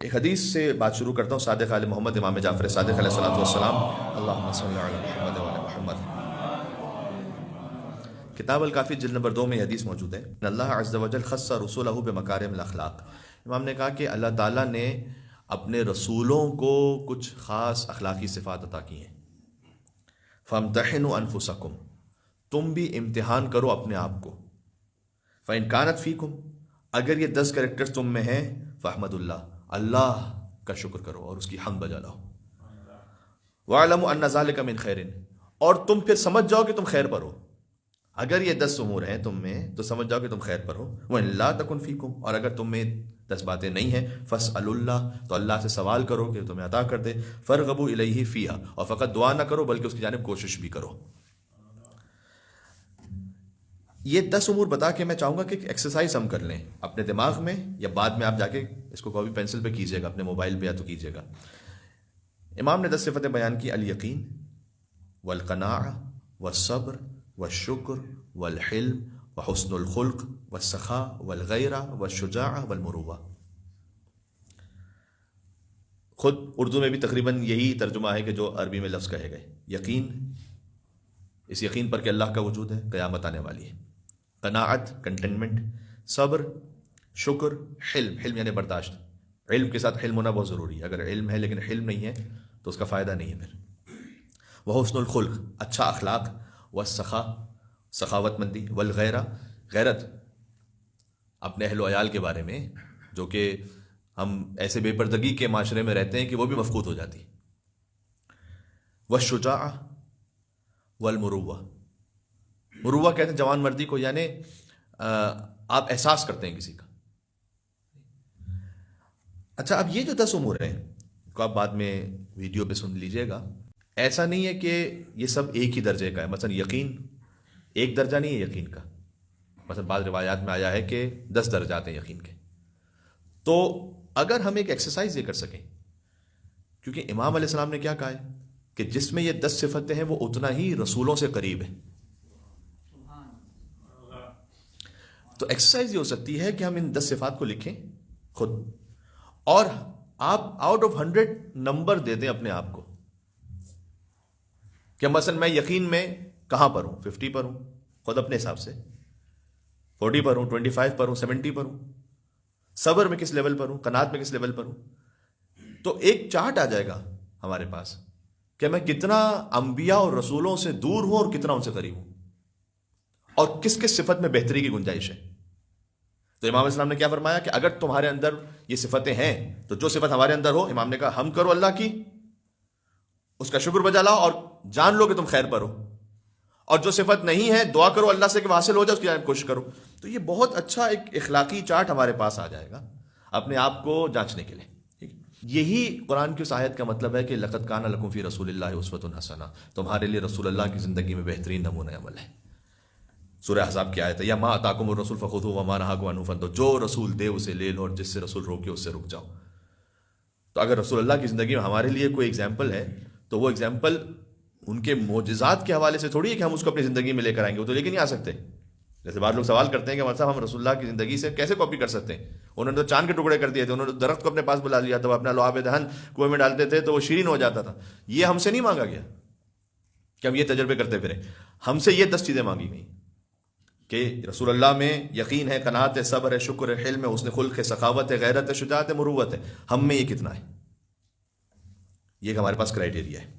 ایک حدیث سے بات شروع کرتا ہوں. صادق آل محمد امام جعفر صادق علیہ الصلوۃ والسلام. اللہم صل علی محمد وعلی محمد. کتاب الکافی جلد نمبر 2 میں یہ حدیث موجود ہے. اللہ عز و جل خص رسولہ بمکارم الاخلاق. امام نے کہا کہ اللہ تعالیٰ نے اپنے رسولوں کو کچھ خاص اخلاقی صفات عطا کی ہیں. فامتحنوا انفسکم، تم بھی امتحان کرو اپنے آپ کو. فإن كانت فیکم، اگر یہ 10 کریکٹرز تم میں ہیں، فاحمد اللہ، اللہ کا شکر کرو اور اس کی حمد بجا لاؤ. وَاعْلَمُوا أَنَّ ذَلِكَ مِنْ خَيْرٍ، اور تم پھر سمجھ جاؤ کہ تم خیر پر ہو. اگر یہ 10 امور ہیں تم میں تو سمجھ جاؤ کہ تم خیر پر ہو. وَإِن لَا تَكُنْ فِيكُمْ، اور اگر تم میں 10 باتیں نہیں ہیں، فَاسْأَلُوا اللَّهَ، تو اللہ سے سوال کرو کہ تمہیں عطا کر دے. فَارْغَبُوا إِلَيْهِ فِيهَا، اور فقط دعا نہ کرو بلکہ اس کی جانب کوشش بھی کرو. یہ 10 امور بتا کے میں چاہوں گا کہ ایک ایکسرسائز ہم کر لیں اپنے دماغ میں، یا بعد میں آپ جا کے اس کو کاپی پینسل پہ کیجیے گا، اپنے موبائل پہ یا تو کیجیے گا. امام نے 10 صفتیں بیان کی: الیقین والقناعہ والصبر والشکر والحلم وحسن الخلق والسخاء والغیرہ والشجاعہ والمروہ. خود اردو میں بھی تقریباً یہی ترجمہ ہے کہ جو عربی میں لفظ کہے گئے. یقین، اس یقین پر کہ اللہ کا وجود ہے، قیامت آنے والی ہے. قناعت، کنٹینمنٹ. صبر، شکر. حلم، حلم یعنی برداشت. علم کے ساتھ حلم ہونا بہت ضروری ہے. اگر علم ہے لیکن حلم نہیں ہے تو اس کا فائدہ نہیں ہے پھر. وحسن الخلق، اچھا اخلاق. والسخاء، سخاوت مندی. والغیرہ، غیرت اپنے اہل و عیال کے بارے میں، جو کہ ہم ایسے بے پردگی کے معاشرے میں رہتے ہیں کہ وہ بھی مفقود ہو جاتی. والشجاعہ والمروہ. مروہ کہتے ہیں جوان مردی کو، یعنی آپ احساس کرتے ہیں کسی کا. اچھا، اب یہ جو 10 امور ہیں کو آپ بعد میں ویڈیو پہ سن لیجئے گا. ایسا نہیں ہے کہ یہ سب ایک ہی درجے کا ہے. مثلا یقین ایک درجہ نہیں ہے یقین کا. مثلا بعض روایات میں آیا ہے کہ 10 درجات ہیں یقین کے. تو اگر ہم ایک ایکسرسائز یہ کر سکیں، کیونکہ امام علیہ السلام نے کیا کہا ہے کہ جس میں یہ 10 صفتیں ہیں وہ اتنا ہی رسولوں سے قریب ہے. تو ایکسرسائز یہ ہو سکتی ہے کہ ہم ان 10 صفات کو لکھیں خود، اور آپ آؤٹ آف 100 نمبر دے دیں اپنے آپ کو کہ مثلا میں یقین میں کہاں پر ہوں. 50 پر ہوں خود اپنے حساب سے، 40 پر ہوں، 25 پر ہوں، 70 پر ہوں. صبر میں کس لیول پر ہوں، قناعت میں کس لیول پر ہوں. تو ایک چارٹ آ جائے گا ہمارے پاس کہ میں کتنا انبیاء اور رسولوں سے دور ہوں اور کتنا ان سے قریب ہوں، اور کس کس صفت میں بہتری کی گنجائش ہے. تو امام علیہ السلام نے کیا فرمایا کہ اگر تمہارے اندر یہ صفتیں ہیں تو جو صفت ہمارے اندر ہو، امام نے کہا ہم کرو اللہ کی، اس کا شکر بجا لاؤ اور جان لو کہ تم خیر پر ہو. اور جو صفت نہیں ہے دعا کرو اللہ سے کہ وہ حاصل ہو جائے، اس کی جانب کوشش کرو. تو یہ بہت اچھا ایک اخلاقی چارٹ ہمارے پاس آ جائے گا اپنے آپ کو جانچنے کے لیے. یہی قرآن کی اس آیت کا مطلب ہے کہ لقد کان لکم فی رسول اللہ اسوۃ حسنہ، تمہارے لیے رسول اللہ کی زندگی میں بہترین نمونہ عمل ہے. سورہ احزاب کی آیت ہے، یا ما اتاکم الرسول فخذوہ وما نہاکم عنہ فانتہوا، جو رسول دے اسے لے لو اور جس سے رسول روکے اس سے رک جاؤ. تو اگر رسول اللہ کی زندگی میں ہمارے لیے کوئی ایگزامپل ہے تو وہ ایگزامپل ان کے معجزات کے حوالے سے تھوڑی ہے کہ ہم اس کو اپنی زندگی میں لے کر آئیں گے. وہ تو لے کے نہیں آ سکتے. جیسے بعض لوگ سوال کرتے ہیں کہ مطلب ہم رسول اللہ کی زندگی سے کیسے کاپی کر سکتے ہیں. انہوں نے تو چاند کے ٹکڑے کر دیے تھے، انہوں نے درخت کو اپنے پاس بلا لیا تھا، وہ اپنا لعاب دہن کنویں میں ڈالتے تھے تو وہ شیرین ہو جاتا تھا. یہ ہم سے نہیں مانگا گیا کہ ہم یہ تجربے کرتے پھریں. ہم سے یہ 10 چیزیں مانگی گئیں کہ رسول اللہ میں یقین ہے، قناعت ہے، صبر ہے، شکر ہے، حلم ہے، حسن خلق ہے، سخاوت ہے، غیرت ہے، شجاعت ہے، مروت ہے. ہم میں یہ کتنا ہے؟ یہ ہمارے پاس کرائیٹیریا ہے.